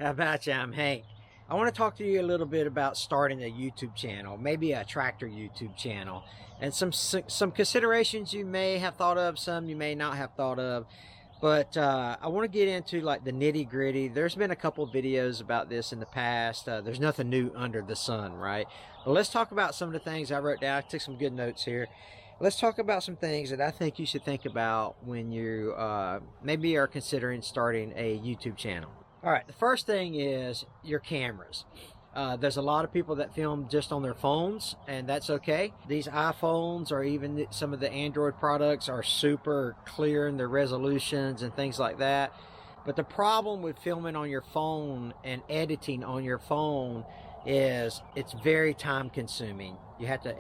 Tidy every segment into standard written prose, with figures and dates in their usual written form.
How about you? I'm Hank. I want to talk to you a little bit about starting a YouTube channel, maybe a tractor YouTube channel, and some considerations you may have thought of, some you may not have thought of. But I want to get into like the nitty gritty. There's been a couple of videos about this in the past. There's nothing new under the sun, right? But let's talk about some of the things I wrote down. I took some good notes here. Let's talk about some things that I think you should think about when you maybe are considering starting a YouTube channel. All right, the first thing is your cameras. There's a lot of people that film just on their phones, and that's okay. These iPhones or even some of the Android products are super clear in their resolutions and things like that. But the problem with filming on your phone and editing on your phone is it's very time consuming. You have to,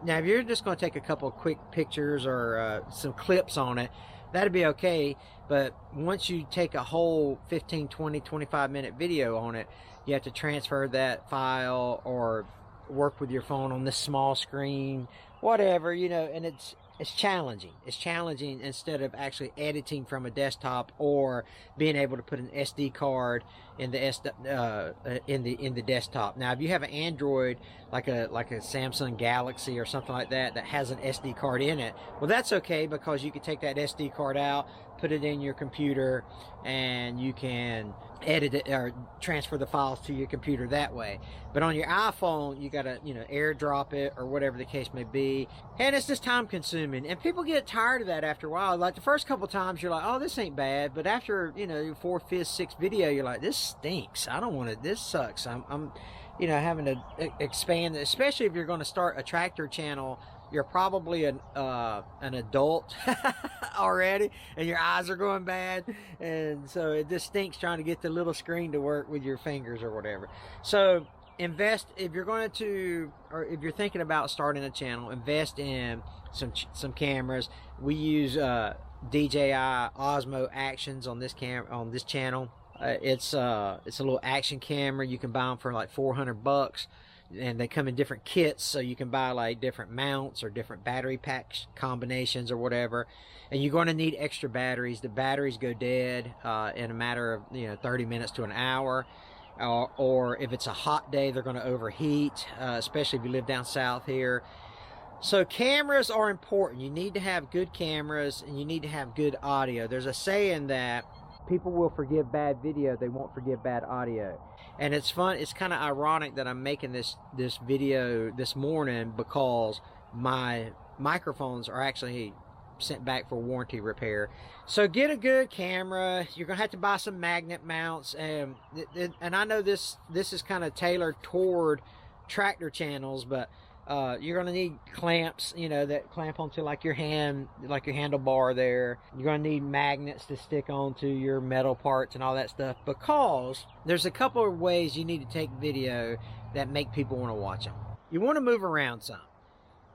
now if you're just going to take a couple of quick pictures or some clips on it, that'd be okay. But once you take a whole 15, 20, 25-minute video on it, you have to transfer that file or work with your phone on this small screen, whatever, and it's challenging. It's challenging instead of actually editing from a desktop or being able to put an SD card in the in the desktop. Now, if you have an Android like a Samsung Galaxy or something like that that has an SD card in it, well, that's okay because you can take that SD card out, put it in your computer, and you can edit it or transfer the files to your computer that way. But on your iPhone, you gotta airdrop it or whatever the case may be, and it's just time consuming. And people get tired of that after a while. Like the first couple times, you're like, oh, this ain't bad. But after your fourth, fifth, sixth video, you're like, this stinks. I don't want it. This sucks. I'm having to expand, especially if you're going to start a tractor channel. You're probably an adult already, and your eyes are going bad, and so it just stinks trying to get the little screen to work with your fingers or whatever. So invest, if you're going to, or if you're thinking about starting a channel, invest in some cameras. We use DJI Osmo Actions on this channel. It's a little action camera. You can buy them for like $400, and they come in different kits, so you can buy like different mounts or different battery pack combinations or whatever. And you're going to need extra batteries. The batteries go dead in a matter of 30 minutes to an hour. Or if it's a hot day, they're going to overheat, especially if you live down south here. So cameras are important. You need to have good cameras, and you need to have good audio. There's a saying that people will forgive bad video, they won't forgive bad audio. And it's fun. It's kind of ironic that I'm making this video this morning because my microphones are actually sent back for warranty repair. So get a good camera. You're gonna have to buy some magnet mounts, and I know this is kind of tailored toward tractor channels, but you're going to need clamps, that clamp onto like your hand, like your handlebar there. You're going to need magnets to stick onto your metal parts and all that stuff, because there's a couple of ways you need to take video that make people want to watch them. You want to move around some.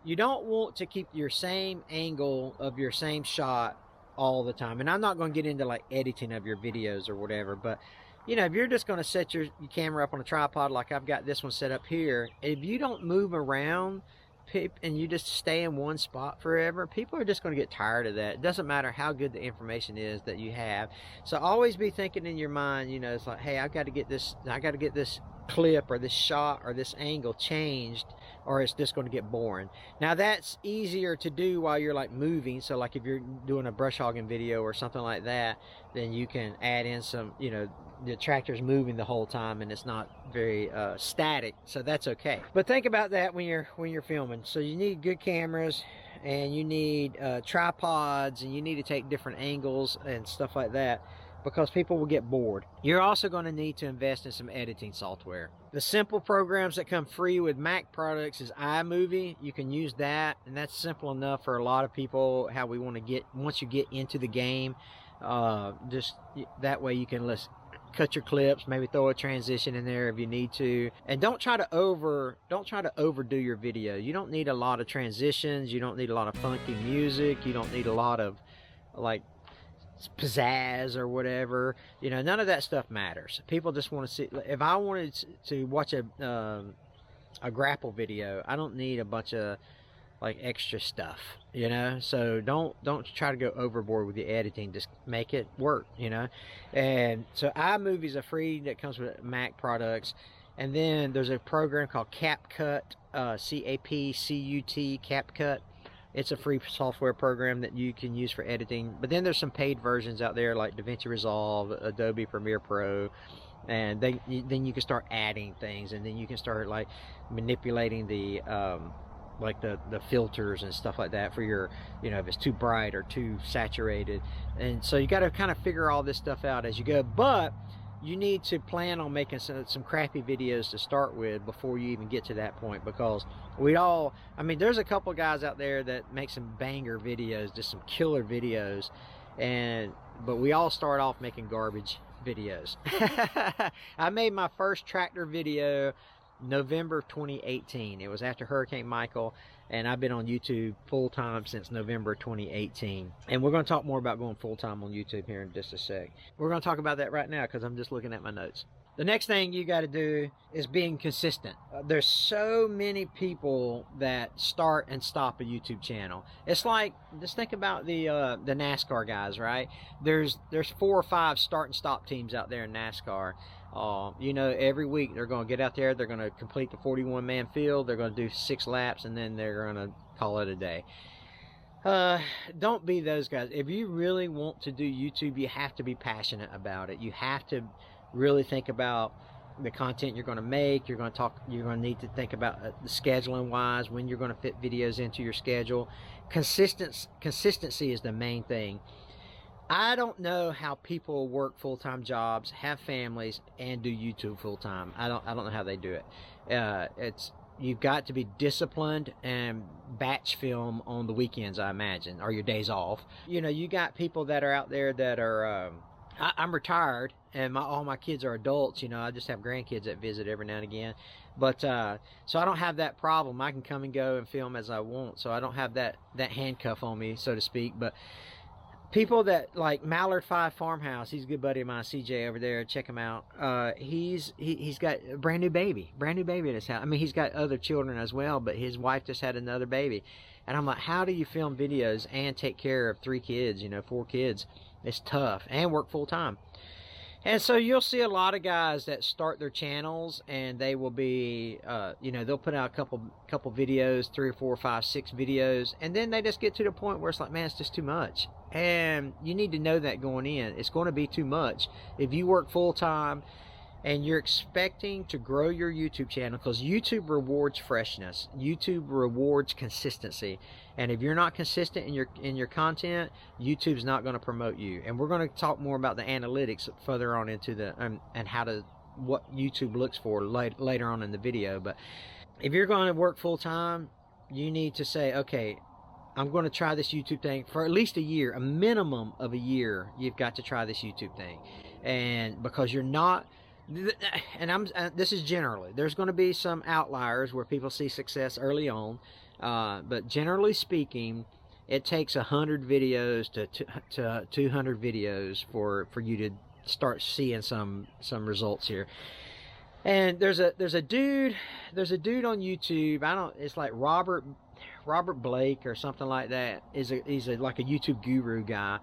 You don't want to keep your same angle of your same shot all the time. And I'm not going to get into like editing of your videos or whatever, but if you're just going to set your camera up on a tripod like I've got this one set up here, if you don't move around and you just stay in one spot forever, people are just going to get tired of that. It doesn't matter how good the information is that you have. So always be thinking in your mind, it's like, hey, I got to get this clip or this shot or this angle changed, or it's just going to get boring. Now that's easier to do while you're like moving. So like if you're doing a brush hogging video or something like that, then you can add in some, the tractor's moving the whole time and it's not very static, so that's okay. But think about that when you're filming. So you need good cameras, and you need tripods, and you need to take different angles and stuff like that, because people will get bored. You're also going to need to invest in some editing software. The simple programs that come free with Mac products is iMovie. You can use that, and that's simple enough for a lot of people. How we want to get, once you get into the game, just that way you can cut your clips, maybe throw a transition in there if you need to, and don't try to overdo your video. You don't need a lot of transitions. You don't need a lot of funky music. You don't need a lot of like pizzazz or whatever. None of that stuff matters. People just want to see. If I wanted to watch a grapple video, I don't need a bunch of like extra stuff, you know. So don't try to go overboard with the editing. Just make it work, you know. And so iMovie's a free that comes with Mac products, and then there's a program called CapCut, CapCut, CapCut. It's a free software program that you can use for editing. But then there's some paid versions out there like DaVinci Resolve, Adobe Premiere Pro, and then you can start adding things, and then you can start like manipulating the like the filters and stuff like that for your, you know, if it's too bright or too saturated. And so you got to kind of figure all this stuff out as you go, but you need to plan on making some crappy videos to start with before you even get to that point, because I mean, there's a couple guys out there that make some banger videos, just some killer videos, but we all start off making garbage videos. I made my first tractor video November 2018. It was after Hurricane Michael, and I've been on YouTube full-time since November 2018. And we're going to talk more about going full-time on YouTube here in just a sec. We're going to talk about that right now because I'm just looking at my notes. The next thing you got to do is being consistent. There's so many people that start and stop a YouTube channel. It's like, just think about the NASCAR guys, right? There's 4 or 5 start and stop teams out there in NASCAR. You know, every week they're going to get out there, they're going to complete the 41-man field, they're going to do 6 laps, and then they're going to call it a day. Don't be those guys. If you really want to do YouTube, you have to be passionate about it. You have to really think about the content you're going to make. You're going to need to think about the scheduling wise, when you're going to fit videos into your schedule. Consistency is the main thing. I don't know how people work full-time jobs, have families, and do YouTube full-time. I don't know how they do it. You've got to be disciplined and batch film on the weekends, I imagine, or your days off. You know, you got people that are out there that are I'm retired, and all my kids are adults. You know, I just have grandkids that visit every now and again. But so I don't have that problem. I can come and go and film as I want. So I don't have that handcuff on me, so to speak. But people that like Mallard 5 Farmhouse, he's a good buddy of mine, CJ over there. Check him out. He's got a brand new baby in his house. I mean, he's got other children as well, but his wife just had another baby. And I'm like, how do you film videos and take care of 3 kids? You know, 4 kids. It's tough, and work full time. And so you'll see a lot of guys that start their channels, and they will be, you know, they'll put out a couple videos, 3 or 4 or 5, 6 videos, and then they just get to the point where it's like, man, it's just too much. And you need to know that going in. It's going to be too much. If you work full time and you're expecting to grow your YouTube channel, because YouTube rewards freshness, YouTube rewards consistency, and if you're not consistent in your content, YouTube's not going to promote you. And we're going to talk more about the analytics further on into the and what YouTube looks for later on in the video. But if you're going to work full time, you need to say, okay, I'm going to try this YouTube thing for at least a year, a minimum of a year. You've got to try this YouTube thing, and because you're not. And this is generally, there's going to be some outliers where people see success early on, but generally speaking, it takes 100 videos to 200 videos for you to start seeing some results here. And there's a dude on YouTube. It's like Robert Blake or something like that. He's like a YouTube guru guy.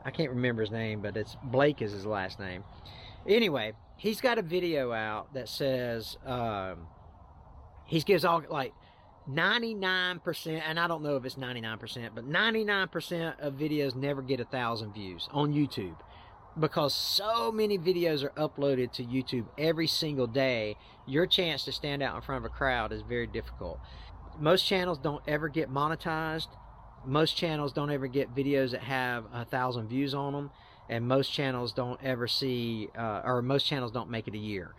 I can't remember his name, but Blake is his last name. Anyway, he's got a video out that says he gives all like 99%, and I don't know if it's 99%, but 99% of videos never get 1,000 views on YouTube, because so many videos are uploaded to YouTube every single day. Your chance to stand out in front of a crowd is very difficult. Most channels don't ever get monetized. Most channels don't ever get videos that have 1,000 views on them. And most channels don't ever see, or most channels don't make it a year.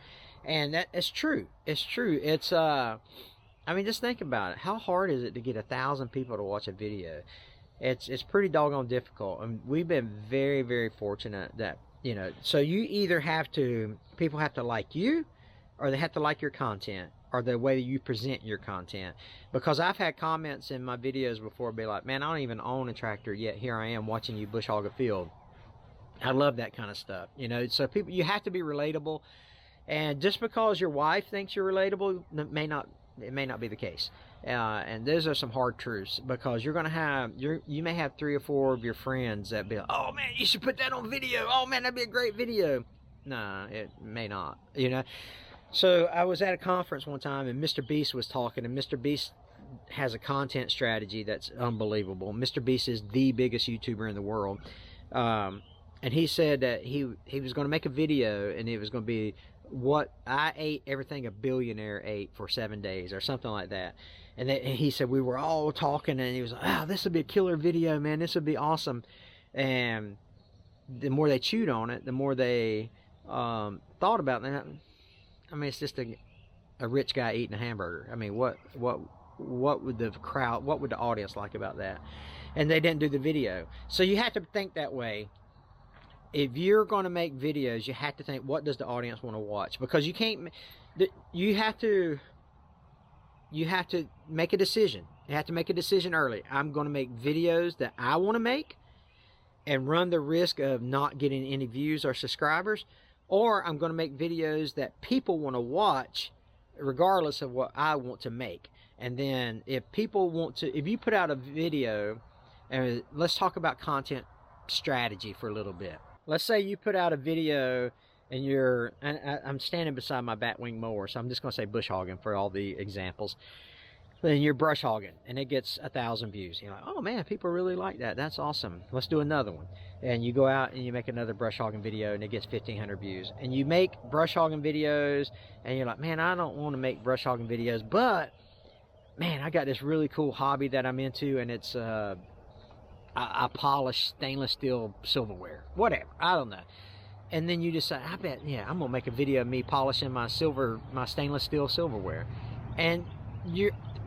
And it's true. It's true. It's, I mean, just think about it. How hard is it to get 1,000 people to watch a video? It's pretty doggone difficult. And we've been very, very fortunate that, you know, so you either people have to like you, or they have to like your content, or the way that you present your content. Because I've had comments in my videos before be like, man, I don't even own a tractor, yet here I am watching you bush hog a field. I love that kind of stuff, you know. So you have to be relatable, and just because your wife thinks you're relatable may not it may not be the case. And those are some hard truths, because you're going to have, you may have 3 or 4 of your friends that be like, oh man, you should put that on video. Oh man, that'd be a great video. No, it may not, you know. So I was at a conference one time and Mr. Beast was talking, and Mr. Beast has a content strategy that's unbelievable. Mr. Beast is the biggest YouTuber in the world. And he said that he was going to make a video, and it was going to be what I ate everything a billionaire ate for 7 days or something like that. And he said, we were all talking, and he was like, oh, this would be a killer video, man. This would be awesome. And the more they chewed on it, the more they thought about that. I mean, it's just a rich guy eating a hamburger. I mean, what would the crowd, what would the audience like about that? And they didn't do the video. So you have to think that way. If you're going to make videos, you have to think, what does the audience want to watch? Because you can't, you have to make a decision. You have to make a decision early. I'm going to make videos that I want to make and run the risk of not getting any views or subscribers, or I'm going to make videos that people want to watch regardless of what I want to make. And then if people want to, if you put out a video, and let's talk about content strategy for a little bit. Let's say you put out a video and I'm standing beside my batwing mower, so I'm just going to say bush hogging for all the examples. Then you're brush hogging and it gets 1,000 views. You're like, oh man, people really like that. That's awesome. Let's do another one. And you go out and you make another brush hogging video and it gets 1,500 views. And you make brush hogging videos and you're like, man, I don't want to make brush hogging videos, but man, I got this really cool hobby that I'm into, and it's I polish stainless steel silverware, whatever, I don't know. And then you decide, I bet, yeah, I'm gonna make a video of me polishing my stainless steel silverware, and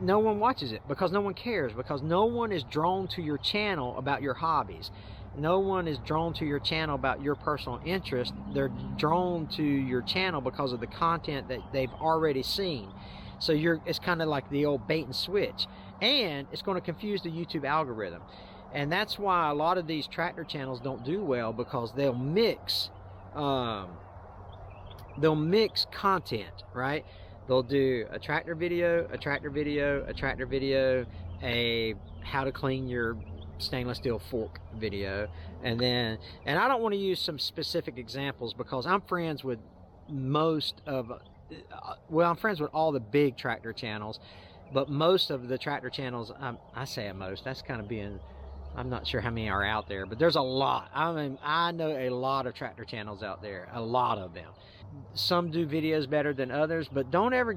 no one watches it because no one cares, because no one is drawn to your channel about your hobbies. No one is drawn to your channel about your personal interest. They're drawn to your channel because of the content that they've already seen. So it's kind of like the old bait and switch, and it's going to confuse the YouTube algorithm. And that's why a lot of these tractor channels don't do well, because they'll mix content, right? They'll do a tractor video, a tractor video, a tractor video, a how to clean your stainless steel fork video, and I don't want to use some specific examples because I'm friends with I'm friends with all the big tractor channels, but most of the tractor channels, I say most, that's kind of being, I'm not sure how many are out there, but there's a lot. I mean, I know a lot of tractor channels out there, a lot of them. Some do videos better than others, but don't ever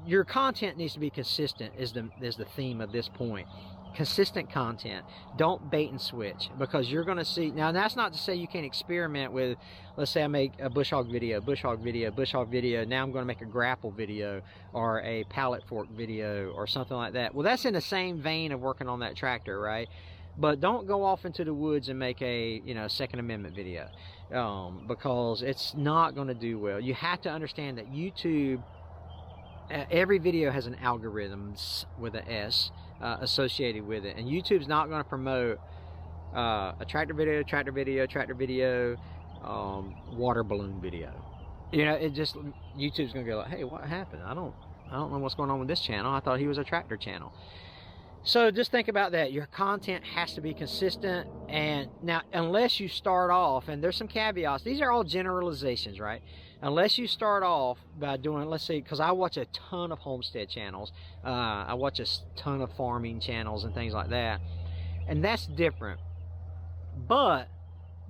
your content needs to be consistent is the theme of this point. Consistent content. Don't bait and switch, because you're going to see, now that's not to say you can't experiment with, let's say I make a bush hog video, bush hog video, bush hog video, now I'm going to make a grapple video or a pallet fork video or something like that. Well, that's in the same vein of working on that tractor, right? But don't go off into the woods and make a Second Amendment video, because it's not going to do well. You have to understand that YouTube, every video has an algorithm with an S associated with it, and YouTube's not going to promote a tractor video, tractor video, tractor video, water balloon video. YouTube's going to go like, hey, what happened? I don't know what's going on with this channel. I thought he was a tractor channel. So just think about that. Your content has to be consistent. And now, unless you start off, and there's some caveats, these are all generalizations, right? Unless you start off by doing, let's say, because I watch a ton of homestead channels, I watch a ton of farming channels and things like that, and that's different. But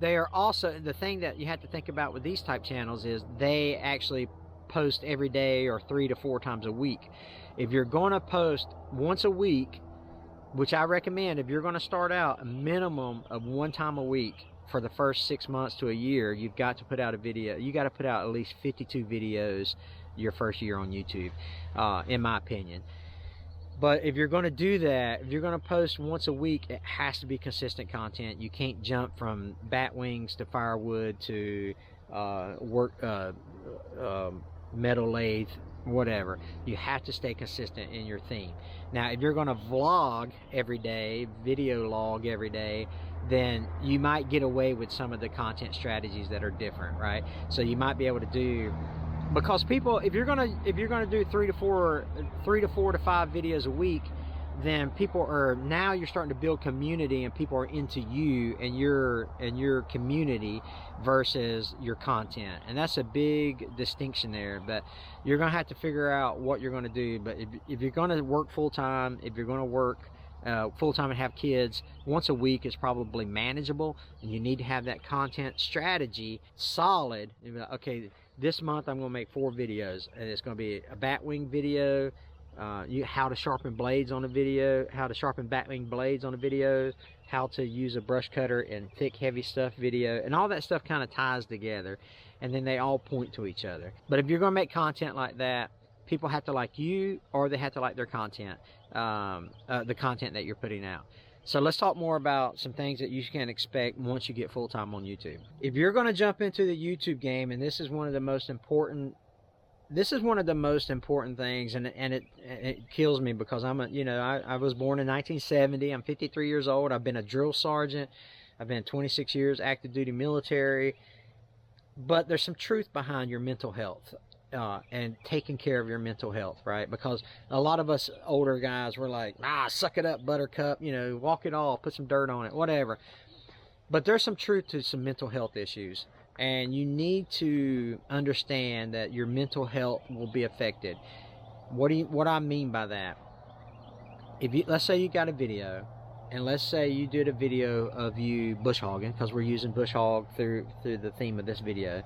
they are also, the thing that you have to think about with these type channels is they actually post every day or 3 to 4 times a week. If you're going to post once a week, which I recommend, if you're going to start out, a minimum of 1 time a week for the first 6 months to a year, you've got to put out a video. You got to put out at least 52 videos your first year on YouTube, in my opinion. But if you're going to do that, if you're going to post once a week, it has to be consistent content. You can't jump from bat wings to firewood to metal lathe, whatever. You have to stay consistent in your theme. Now, if you're going to vlog every day, video log every day, then you might get away with some of the content strategies that are different, right? So you might be able to do Because people, if you're gonna do 3 to 4 to 5 videos a week, then people are, now you're starting to build community, and people are into you and your community versus your content. And that's a big distinction there. But you're gonna have to figure out what you're gonna do. But if you're gonna work full-time, if you're gonna work full-time and have kids, once a week is probably manageable, and you need to have that content strategy solid. Okay, this month I'm going to make 4 videos, and it's going to be a batwing video, how to sharpen blades on a video, how to sharpen batwing blades on a video, how to use a brush cutter and thick heavy stuff video, and all that stuff kind of ties together, and then they all point to each other. But if you're going to make content like that, people have to like you, or they have to like their content, the content that you're putting out. So let's talk more about some things that you can expect once you get full-time on YouTube. If you're going to jump into the YouTube game, and this is one of the most important things, and it kills me, because I was born in 1970. I'm 53 years old. I've been a drill sergeant. I've been 26 years active duty military. But there's some truth behind your mental health. And taking care of your mental health, right? Because a lot of us older guys, we're like, suck it up, buttercup, walk it off, put some dirt on it, whatever. But there's some truth to some mental health issues, and you need to understand that your mental health will be affected. What I mean by that? Let's say you got a video, and let's say you did a video of you bush hogging, because we're using bush hog through the theme of this video,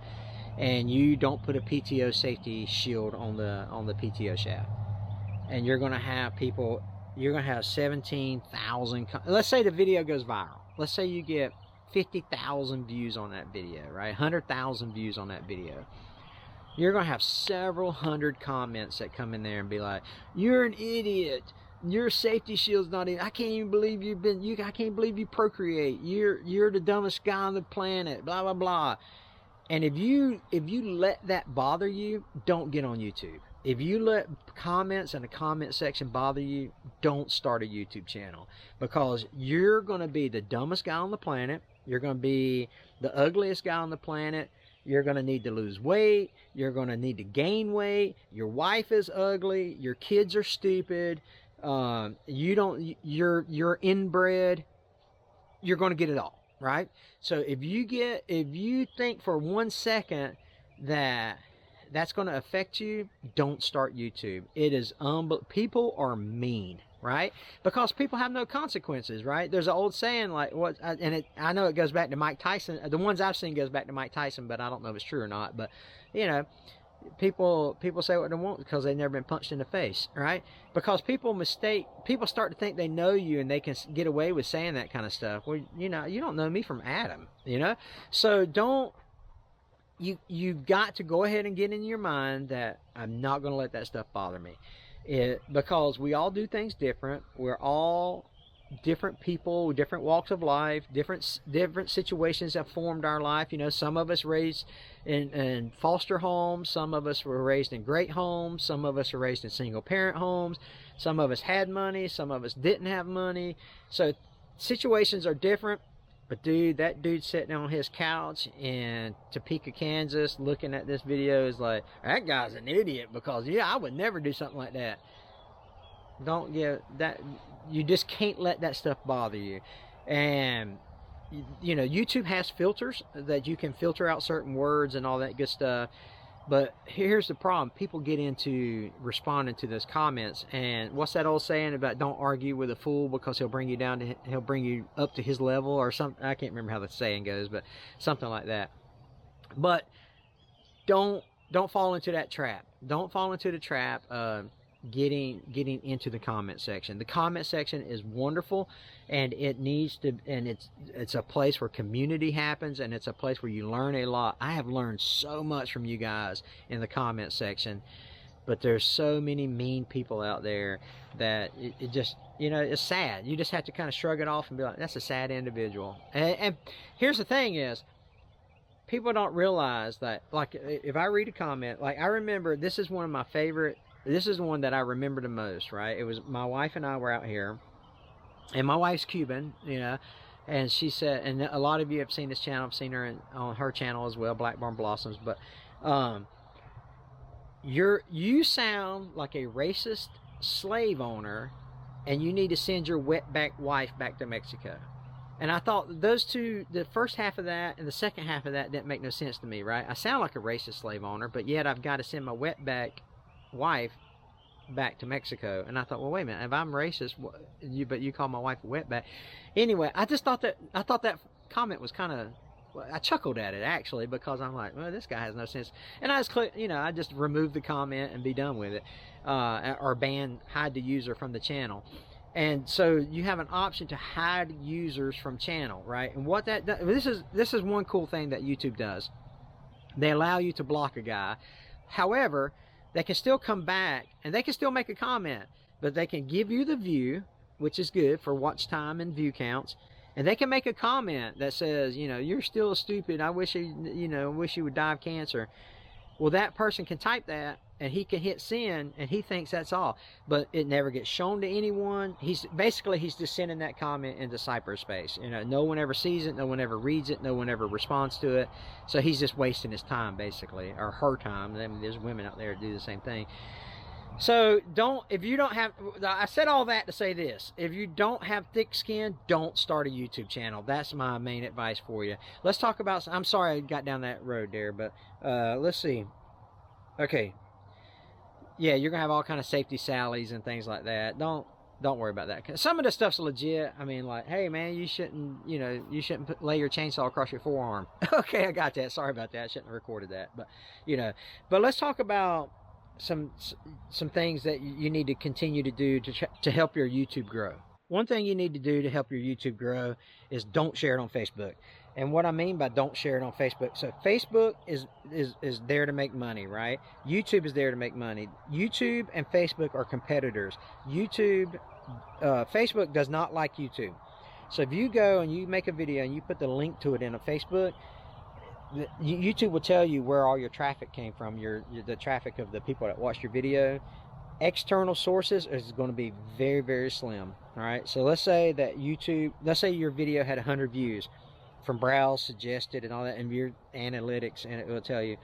and you don't put a PTO safety shield on the PTO shaft, and you're going to have people, you're going to have 17,000, let's say the video goes viral, let's say you get 50,000 views on that video, right? 100,000 views on that video. You're going to have several hundred comments that come in there and be like, you're an idiot, your safety shield's not in, I can't even believe I can't believe you procreate, you're the dumbest guy on the planet, blah blah blah. And if you let that bother you, don't get on YouTube. If you let comments in the comment section bother you, don't start a YouTube channel, because you're going to be the dumbest guy on the planet. You're going to be the ugliest guy on the planet. You're going to need to lose weight. You're going to need to gain weight. Your wife is ugly. Your kids are stupid. You're inbred. You're going to get it all. Right? So if you think for 1 second that that's going to affect you, don't start YouTube. It is people are mean, right? Because people have no consequences, right? There's an old saying, like, I know it goes back to Mike Tyson. The ones I've seen goes back to Mike Tyson, but I don't know if it's true or not. But people say what they want because they've never been punched in the face, right? Because people start to think they know you, and they can get away with saying that kind of stuff. Well, you don't know me from Adam, so you've got to go ahead and get in your mind that I'm not going to let that stuff bother me, because we all do things different. We're all different people, different walks of life, different situations have formed our life. Some of us raised in foster homes, some of us were raised in great homes, some of us were raised in single parent homes, some of us had money, some of us didn't have money. So situations are different. But dude, that dude sitting on his couch in Topeka, Kansas, looking at this video is like, that guy's an idiot, because I would never do something like that. Don't give that. You just can't let that stuff bother you. And YouTube has filters that you can filter out certain words and all that good stuff. But here's the problem: people get into responding to those comments, and what's that old saying about don't argue with a fool, because he'll bring you up to his level, or something. I can't remember how the saying goes, but something like that. But don't fall into that trap. Don't fall into the trap of getting into the comment section. The comment section is wonderful, and it's a place where community happens, and it's a place where you learn a lot. I have learned so much from you guys in the comment section, but there's so many mean people out there that it just, it's sad. You just have to kind of shrug it off and be like, that's a sad individual. And here's the thing is, people don't realize that, like, if I read a comment, like, I remember, this is one of my favorite. This is the one that I remember the most, right? It was my wife and I were out here, and my wife's Cuban, and she said, and a lot of you have seen this channel. I've seen her on her channel as well, Black Barn Blossoms. But You sound like a racist slave owner, and you need to send your wetback wife back to Mexico. And I thought those two, the first half of that and the second half of that, didn't make no sense to me, right? I sound like a racist slave owner, but yet I've got to send my wetback wife back to Mexico. And I thought, well, wait a minute, if I'm racist, but you call my wife a wetback. Anyway, I thought that comment was kind of, I chuckled at it actually, because I'm like, well, this guy has no sense. And I just click, I just remove the comment and be done with it, or hide the user from the channel. And so you have an option to hide users from channel, right? And what that does, this is one cool thing that YouTube does. They allow you to block a guy. However, they can still come back and they can still make a comment, but they can give you the view, which is good for watch time and view counts. And they can make a comment that says, you're still stupid. I wish wish you would die of cancer. Well, that person can type that and he can hit send and he thinks that's all, but it never gets shown to anyone. He's just sending that comment into cyberspace. No one ever sees it. No one ever reads it. No one ever responds to it. So he's just wasting his time, basically, or her time. I mean, there's women out there who do the same thing. So if you don't have, I said all that to say this: if you don't have thick skin, don't start a YouTube channel. That's my main advice for you. Let's talk about, I'm sorry I got down that road there, but let's see. Okay. Yeah, you're gonna have all kind of safety sallies and things like that. Don't worry about that. Some of the stuff's legit. I mean, like, hey man, you shouldn't lay your chainsaw across your forearm. Okay, I got that. Sorry about that. I shouldn't have recorded that. But but let's talk about some things that you need to continue to do to help your YouTube grow. One thing you need to do to help your YouTube grow is don't share it on Facebook. And what I mean by don't share it on Facebook, so Facebook is there to make money, right? YouTube is there to make money. YouTube and Facebook are competitors. Facebook does not like YouTube. So if you go and you make a video and you put the link to it in a Facebook, YouTube will tell you where all your traffic came from, the traffic of the people that watched your video. External sources is going to be very, very slim. All right. So let's say your video had 100 views from browse, suggested, and all that, and your analytics, and it will tell you.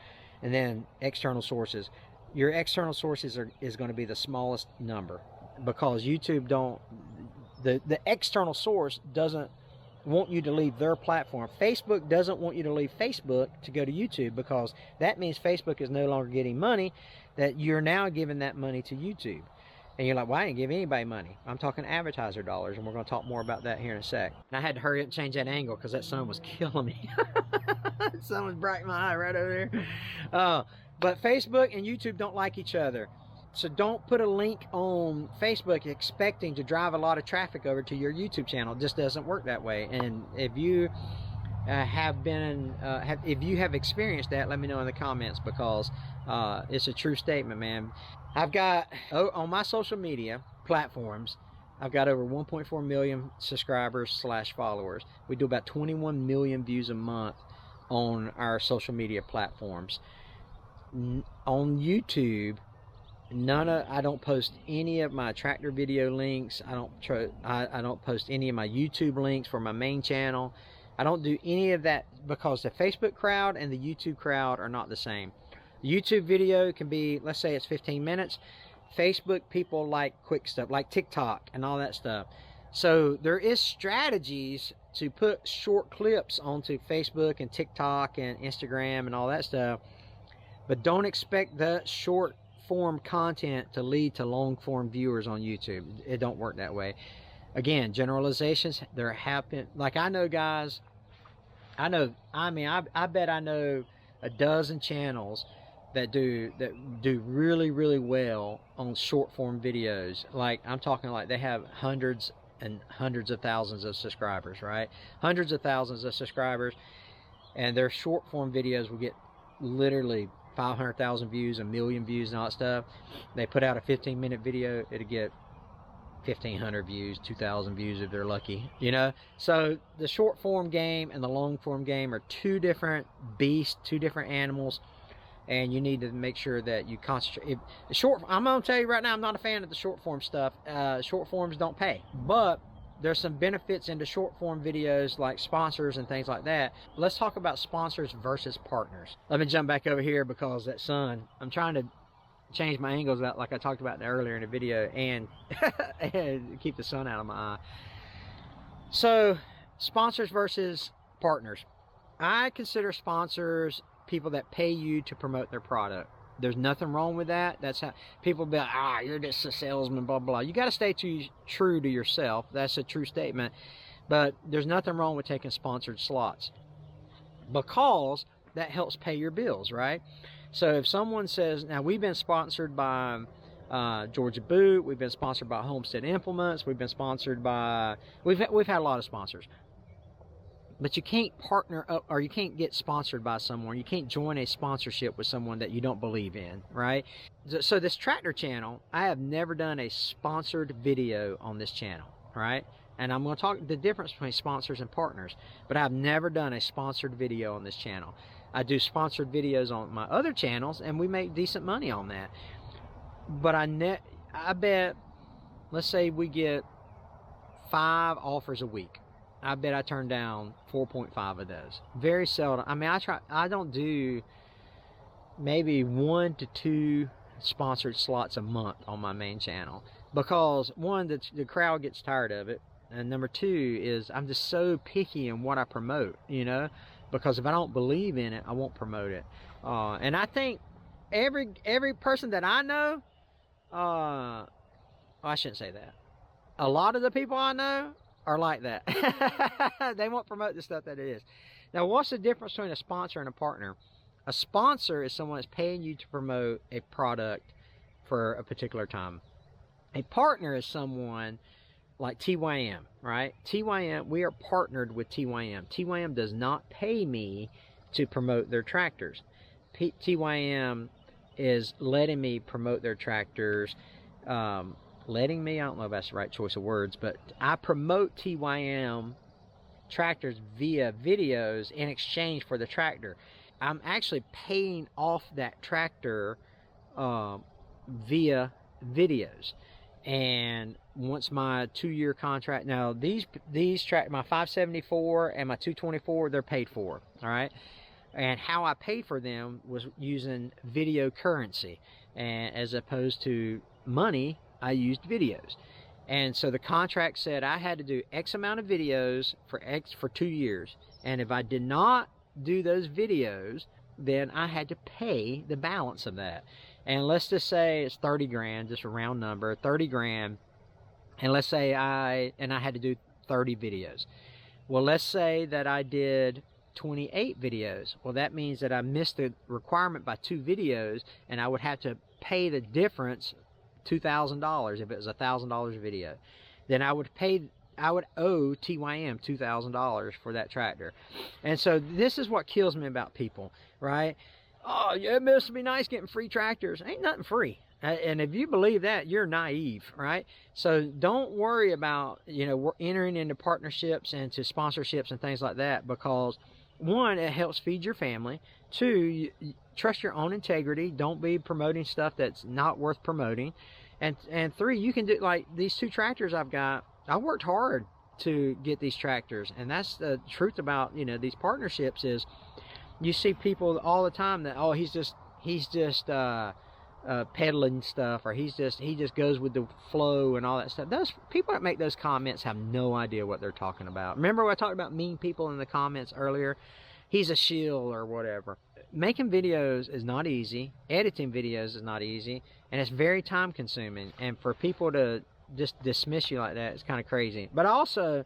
And then external sources. Your external sources is going to be the smallest number, because YouTube the external source doesn't want you to leave their platform. Facebook doesn't want you to leave Facebook to go to YouTube, because that means Facebook is no longer getting money, that you're now giving that money to YouTube. And you're like, well, I ain't give anybody money. I'm talking advertiser dollars, and we're going to talk more about that here in a sec. And I had to hurry up and change that angle because that sun was killing me. The sun was bright in my eye right over there. But Facebook and YouTube don't like each other. So don't put a link on Facebook expecting to drive a lot of traffic over to your YouTube channel. It just doesn't work that way. And if you if you have experienced that, let me know in the comments, because it's a true statement, man. I've got, on my social media platforms, I've got over 1.4 million subscribers / followers. We do about 21 million views a month on our social media platforms. On YouTube, I don't post any of my tractor video links. I don't post any of my YouTube links for my main channel. I don't do any of that, because the Facebook crowd and the YouTube crowd are not the same. YouTube video can be, let's say it's 15 minutes. Facebook people like quick stuff, like TikTok and all that stuff. So there is strategies to put short clips onto Facebook and TikTok and Instagram and all that stuff. But don't expect the short form content to lead to long form viewers on YouTube. It don't work that way. Again, generalizations, there happen. Like, I know guys, I bet I know a dozen channels that do really, really well on short form videos. Like, I'm talking like they have hundreds and hundreds of thousands of subscribers, right? Hundreds of thousands of subscribers, and their short form videos will get literally 500,000 views, 1 million views, and all that stuff. They put out a 15-minute video, it'll get 1,500 views, 2,000 views if they're lucky, So the short form game and the long form game are two different beasts, two different animals, and you need to make sure that you concentrate. I'm going to tell you right now, I'm not a fan of the short form stuff. Short forms don't pay, but there's some benefits into short form videos, like sponsors and things like that. Let's talk about sponsors versus partners. Let me jump back over here, because that sun, I'm trying to change my angles out like I talked about earlier in the video, and, and keep the sun out of my eye. So sponsors versus partners. I consider sponsors people that pay you to promote their product. There's nothing wrong with that. That's how people be like, you're just a salesman, blah, blah. You got to stay true to yourself. That's a true statement. But there's nothing wrong with taking sponsored slots, because that helps pay your bills, right? So if someone says, now we've been sponsored by Georgia Boot, we've been sponsored by Homestead Implements, we've been sponsored by, we've had a lot of sponsors. But you can't partner up, or you can't get sponsored by someone. You can't join a sponsorship with someone that you don't believe in, right? So this tractor channel, I have never done a sponsored video on this channel, right? And I'm going to talk the difference between sponsors and partners. But I've never done a sponsored video on this channel. I do sponsored videos on my other channels, and we make decent money on that. But I bet, let's say we get 5 offers a week. I bet I turn down 4.5 of those. Very seldom. I mean, I don't do maybe 1 to 2 sponsored slots a month on my main channel, because one, the crowd gets tired of it, and number 2 is I'm just so picky in what I promote, you know, because if I don't believe in it, I won't promote it. And I think every person that I know, I shouldn't say that. A lot of the people I know are like that. They won't promote the stuff that it is. Now, what's the difference between a sponsor and a partner? A sponsor is someone that's paying you to promote a product for a particular time. A partner is someone like TYM, right? TYM, we are partnered with TYM. TYM does not pay me to promote their tractors. TYM is letting me promote their tractors. Letting me, I don't know if that's the right choice of words, but I promote TYM tractors via videos in exchange for the tractor. I'm actually paying off that tractor via videos. And once my 2-year contract, now these my 574 and my 224, they're paid for, all right? And how I paid for them was using video currency, and as opposed to money, I used videos. And so the contract said I had to do X amount of videos for 2 years. And if I did not do those videos, then I had to pay the balance of that. And let's just say it's 30 grand, just a round number, 30 grand. And let's say I had to do 30 videos. Well, let's say that I did 28 videos. Well, that means that I missed the requirement by 2 videos, and I would have to pay the difference, $2,000 if it was a $1,000 video. Then I would owe TYM $2,000 for that tractor. And so this is what kills me about people, right? Oh, yeah, it must be nice getting free tractors. Ain't nothing free. And if you believe that, you're naive, right? So don't worry about, you know, entering into partnerships and to sponsorships and things like that, because 1, it helps feed your family. 2, you trust your own integrity. Don't be promoting stuff that's not worth promoting. And 3, you can do, like these 2 tractors I've got. I worked hard to get these tractors, and that's the truth about, you know, these partnerships is you see people all the time that, oh, he's just peddling stuff, or he just goes with the flow and all that stuff. Those people that make those comments have no idea what they're talking about. Remember when I talked about mean people in the comments earlier? He's a shill or whatever. Making videos is not easy. Editing videos is not easy, and it's very time consuming. And for people to just dismiss you like that, it's kind of crazy. But also,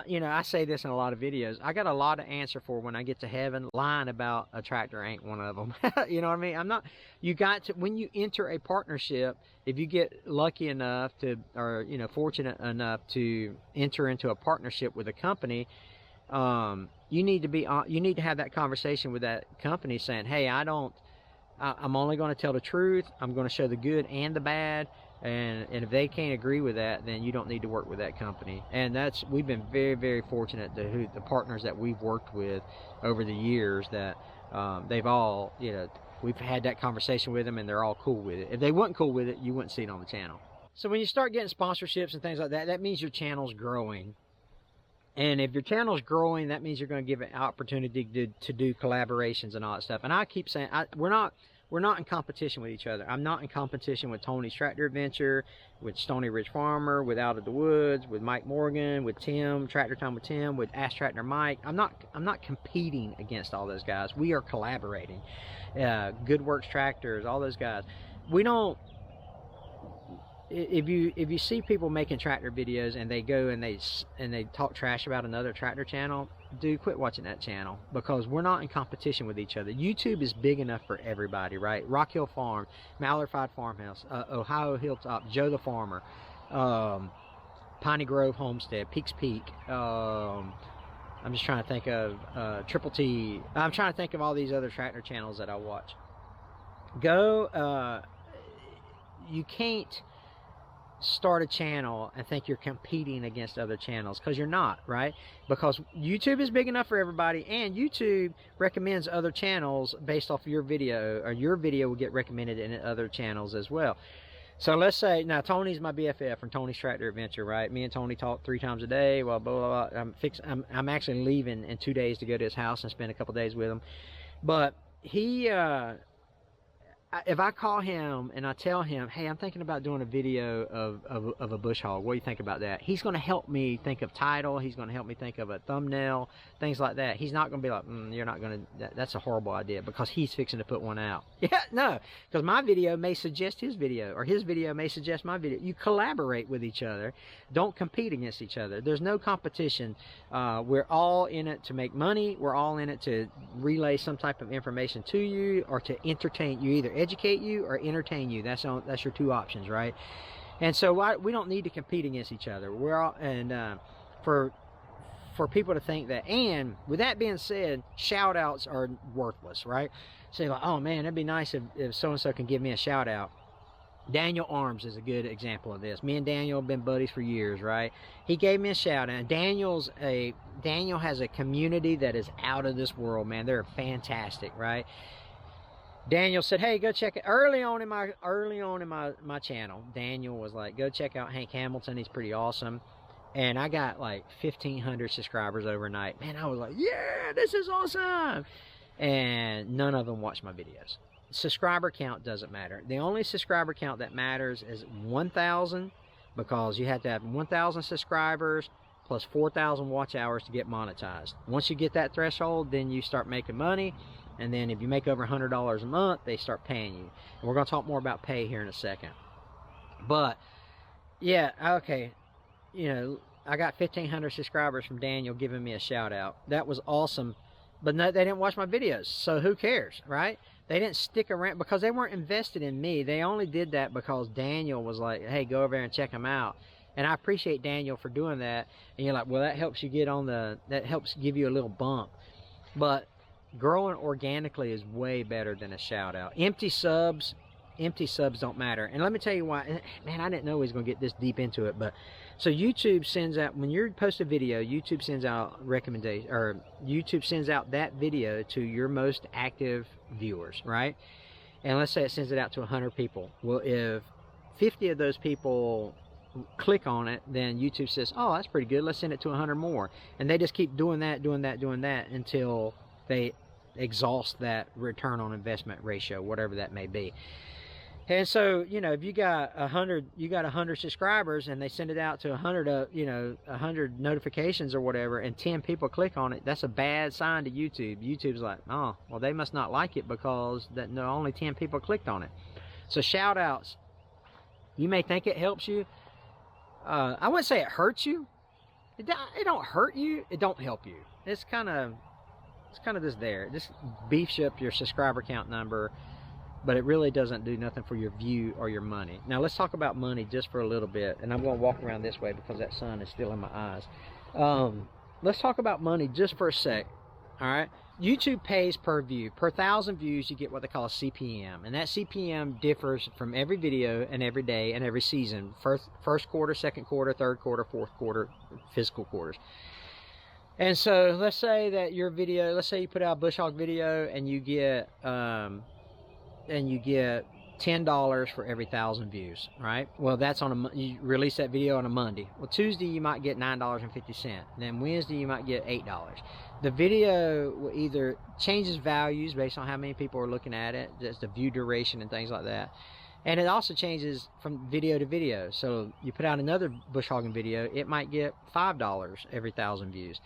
you know, I say this in a lot of videos, I got a lot to answer for when I get to heaven. Lying about a tractor ain't one of them. You know what I mean? You got to, when you enter a partnership, if you get lucky enough to, or, you know, fortunate enough to enter into a partnership with a company, you need to have that conversation with that company saying, hey, I'm only going to tell the truth. I'm going to show the good and the bad. And if they can't agree with that, then you don't need to work with that company. And we've been very, very fortunate to the partners that we've worked with over the years, that they've all, you know, we've had that conversation with them and they're all cool with it. If they weren't cool with it, you wouldn't see it on the channel. So when you start getting sponsorships and things like that, that means your channel's growing. And if your channel's growing, that means you're going to give it opportunity to do collaborations and all that stuff. And I keep saying, we're we're not in competition with each other. I'm not in competition with Tony's Tractor Adventure, with Stony Ridge Farmer, with Out of the Woods, with Mike Morgan, with Tim, Tractor Time with Tim, with Ask Tractor Mike. I'm not competing against all those guys. We are collaborating. Good Works Tractors, all those guys. We don't. If you see people making tractor videos and they go and they talk trash about another tractor channel, dude, quit watching that channel, because we're not in competition with each other. YouTube is big enough for everybody, right? Rock Hill Farm, Mallerfied Farmhouse, Ohio Hilltop, Joe the Farmer, Piney Grove Homestead, Peaks Peak. I'm just trying to think of Triple T. I'm trying to think of all these other tractor channels that I watch. You can't start a channel and think you're competing against other channels, because you're not, right? Because YouTube is big enough for everybody, and YouTube recommends other channels based off of your video, or your video will get recommended in other channels as well. So let's say, now Tony's my BFF from Tony's Tractor Adventure, right? Me and Tony talk 3 times a day. Well, blah, blah, blah. I'm actually leaving in 2 days to go to his house and spend a couple days with him. But he, if I call him and I tell him, hey, I'm thinking about doing a video of a bush hog, what do you think about that? He's going to help me think of title. He's going to help me think of a thumbnail, things like that. He's not going to be like, you're not going to, that's a horrible idea, because he's fixing to put one out. Yeah, no, because my video may suggest his video, or his video may suggest my video. You collaborate with each other. Don't compete against each other. There's no competition. We're all in it to make money. We're all in it to relay some type of information to you, or to entertain you, either educate you or entertain you. That's your 2 options, right? And so we don't need to compete against each other. We're all, and for people to think that. And with that being said, shout outs are worthless, right? Say like, oh man, it'd be nice if so and so can give me a shout out. Daniel Arms is a good example of this. Me and Daniel have been buddies for years, right? He gave me a shout out. Daniel has a community that is out of this world, man. They're fantastic, right? Daniel said, hey, go check it. Early on in my channel, Daniel was like, go check out Hank Hamilton. He's pretty awesome. And I got like 1,500 subscribers overnight. Man, I was like, yeah, this is awesome. And none of them watched my videos. Subscriber count doesn't matter. The only subscriber count that matters is 1,000, because you have to have 1,000 subscribers plus 4,000 watch hours to get monetized. Once you get that threshold, then you start making money. And then if you make over $100 a month, they start paying you. And we're going to talk more about pay here in a second. But, yeah, okay. You know, I got 1,500 subscribers from Daniel giving me a shout out. That was awesome. But no, they didn't watch my videos. So who cares, right? They didn't stick around because they weren't invested in me. They only did that because Daniel was like, hey, go over there and check them out. And I appreciate Daniel for doing that. And you're like, well, that helps you get on that helps give you a little bump. But growing organically is way better than a shout out. Empty subs don't matter. And let me tell you why. Man, I didn't know he was going to get this deep into it. But so YouTube sends out, when you post a video, YouTube sends out recommendation, or YouTube sends out that video to your most active viewers, right? And let's say it sends it out to 100 people. Well, if 50 of those people click on it, then YouTube says, oh, that's pretty good, let's send it to 100 more. And they just keep doing that until they exhaust that return on investment ratio, whatever that may be. And so, you know, if you got 100 subscribers and they send it out to 100 notifications or whatever, and 10 people click on it, that's a bad sign to YouTube. YouTube's like, oh, well, they must not like it because only 10 people clicked on it. So shout outs, you may think it helps you. I wouldn't say it hurts you. It don't hurt you. It don't help you. It's kind of just there. It just beefs up your subscriber count number, but it really doesn't do nothing for your view or your money. Now let's talk about money just for a little bit, and I'm going to walk around this way because that sun is still in my eyes. Let's talk about money just for a sec. All right, YouTube pays per view. Per 1,000 views, you get what they call a CPM, and that CPM differs from every video and every day and every season. First quarter, second quarter, third quarter, fourth quarter, fiscal quarters. And so let's say that your video, let's say you put out a bush hog video and you get $10 for every 1,000 views, right? Well, that's you release that video on a Monday. Well, Tuesday you might get $9.50. Then Wednesday you might get $8. The video will either changes values based on how many people are looking at it, just the view duration and things like that. And it also changes from video to video. So you put out another bush hogging video, it might get $5 every 1,000 views.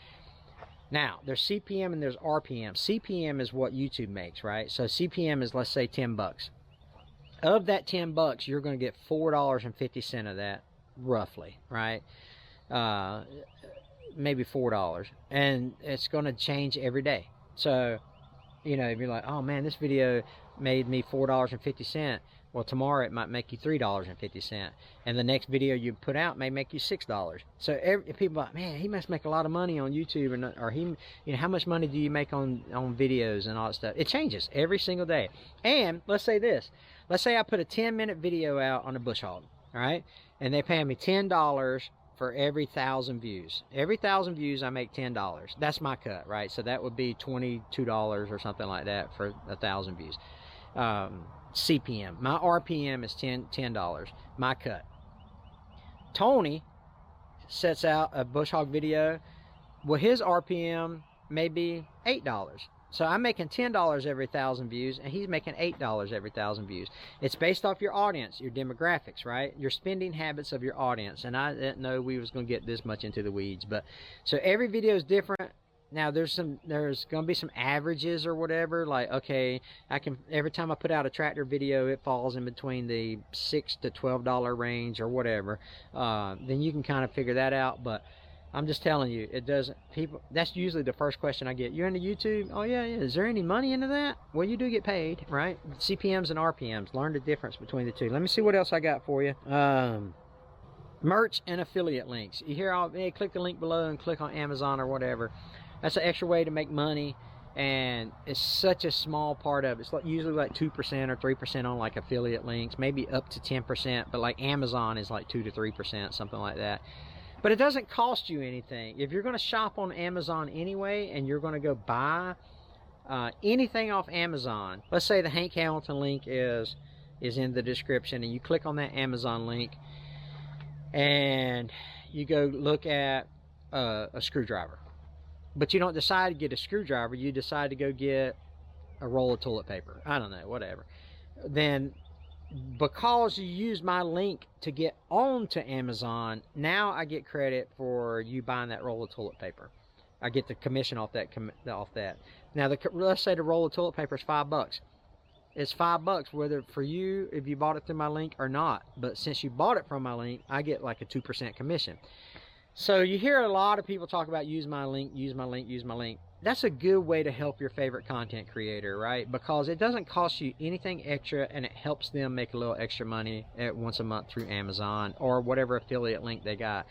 Now, there's CPM and there's RPM. CPM is what YouTube makes, right? So CPM is, let's say, 10 bucks. Of that 10 bucks, you're going to get $4.50 of that, roughly, right? Maybe $4. And it's going to change every day. So, you know, if you're like, oh man, this video made me $4.50. Well, tomorrow it might make you $3.50, and the next video you put out may make you $6. So people are like, man, he must make a lot of money on YouTube, or he, you know, how much money do you make on videos and all that stuff? It changes every single day. And let's say this, let's say I put a 10-minute video out on a bush hog, all right, and they pay me $10 for every 1,000 views. Every 1,000 views, I make $10. That's my cut, right? So that would be $22 or something like that for 1,000 views. CPM. My RPM is $10. My cut. Tony sets out a bush hog video. Well, his RPM may be $8. So I'm making $10 every 1,000 views, and he's making $8 every 1,000 views. It's based off your audience, your demographics, right? Your spending habits of your audience. And I didn't know we was going to get this much into the weeds, but so every video is different. Now there's going to be some averages or whatever, like, okay, every time I put out a tractor video, it falls in between the $6 to $12 range or whatever. Then you can kind of figure that out, but I'm just telling you, it doesn't, that's usually the first question I get. You're into YouTube? Oh yeah, is there any money into that? Well, you do get paid, right? CPMs and RPMs, learn the difference between the two. Let me see what else I got for you. Merch and affiliate links. You hear, hey, click the link below and click on Amazon or whatever. That's an extra way to make money, and it's such a small part of it. It's usually like 2% or 3% on like affiliate links, maybe up to 10%, but like Amazon is like 2 to 3%, something like that. But it doesn't cost you anything. If you're going to shop on Amazon anyway, and you're going to go buy anything off Amazon, let's say the Hank Hamilton link is in the description, and you click on that Amazon link, and you go look at a screwdriver. But you don't decide to get a screwdriver, you decide to go get a roll of toilet paper. I don't know, whatever. Then, because you used my link to get onto Amazon, now I get credit for you buying that roll of toilet paper. I get the commission off that. Now, let's say the roll of toilet paper is $5. It's $5 whether for you, if you bought it through my link or not. But since you bought it from my link, I get like a 2% commission. So you hear a lot of people talk about use my link, use my link, use my link. That's a good way to help your favorite content creator, right? Because it doesn't cost you anything extra, and it helps them make a little extra money once a month through Amazon or whatever affiliate link they got.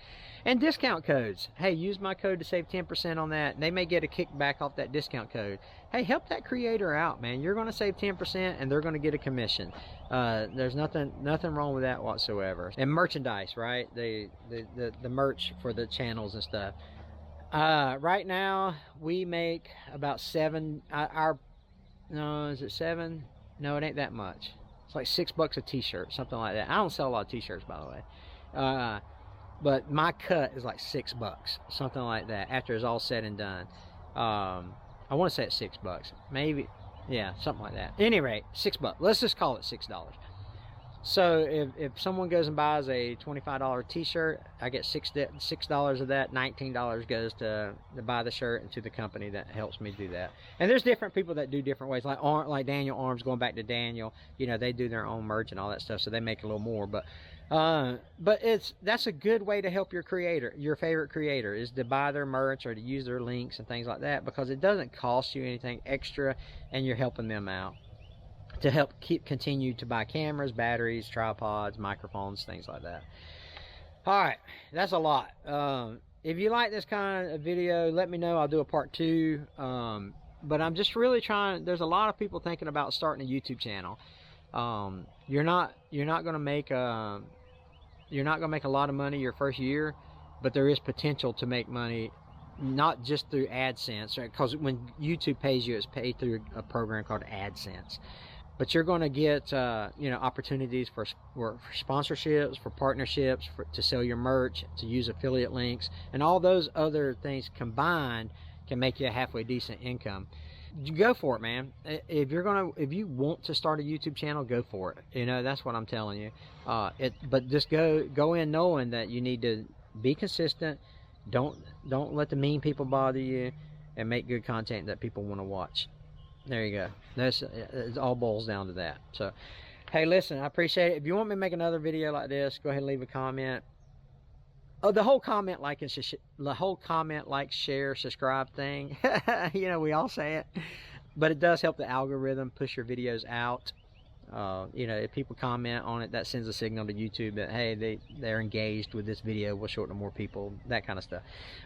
And discount codes. Hey, use my code to save 10% on that. They may get a kickback off that discount code. Hey, help that creator out, man. You're going to save 10% and they're going to get a commission. There's nothing wrong with that whatsoever. And merchandise, right? The merch for the channels and stuff. Right now we make about $7. No, is it $7? No, it ain't that much. It's like $6 a t-shirt, something like that. I don't sell a lot of t-shirts, by the way. But my cut is like $6, something like that, after it's all said and done. I want to say it's $6, maybe, yeah, something like that. At any rate, $6. Let's just call it $6. So if someone goes and buys a $25 t-shirt, I get $6 of that. $19 goes to buy the shirt and to the company that helps me do that. And there's different people that do different ways, like Daniel Arms, going back to Daniel, you know, they do their own merch and all that stuff, so they make a little more. But that's a good way to help your creator, your favorite creator, is to buy their merch or to use their links and things like that, because it doesn't cost you anything extra, and you're helping them out to help continue to buy cameras, batteries, tripods, microphones, things like that. All right, that's a lot. If you like this kind of video, let me know. I'll do a part 2. But I'm just really trying. There's a lot of people thinking about starting a YouTube channel. You're not going to make a lot of money your first year, but there is potential to make money, not just through AdSense, right? Because when YouTube pays you, it's paid through a program called AdSense. But you're going to get opportunities for sponsorships, for partnerships, to sell your merch, to use affiliate links, and all those other things combined can make you a halfway decent income. You go for it, man. If you want to start a YouTube channel, go for it. You know, that's what I'm telling you. But just go in knowing that you need to be consistent. Don't let the mean people bother you, and make good content that people want to watch. There you go. It all boils down to that. So, hey, listen, I appreciate it. If you want me to make another video like this, go ahead and leave a comment. Oh, the whole comment, like, share, subscribe thing. You know, we all say it, but it does help the algorithm push your videos out. You know, if people comment on it, that sends a signal to YouTube that, hey, they're engaged with this video. We'll show it to more people, that kind of stuff.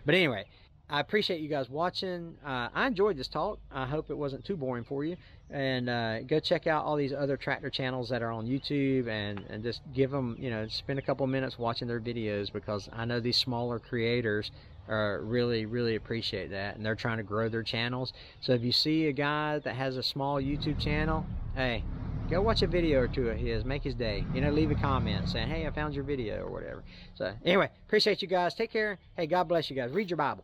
But anyway, I appreciate you guys watching. I enjoyed this talk. I hope it wasn't too boring for you. And go check out all these other tractor channels that are on YouTube, and just give them, you know, spend a couple minutes watching their videos, because I know these smaller creators really appreciate that, and they're trying to grow their channels. So if you see a guy that has a small YouTube channel, hey, go watch a video or two of his, make his day. You know, leave a comment saying, hey, I found your video, or whatever. So anyway, appreciate you guys. Take care. Hey, God bless you guys. Read your Bible.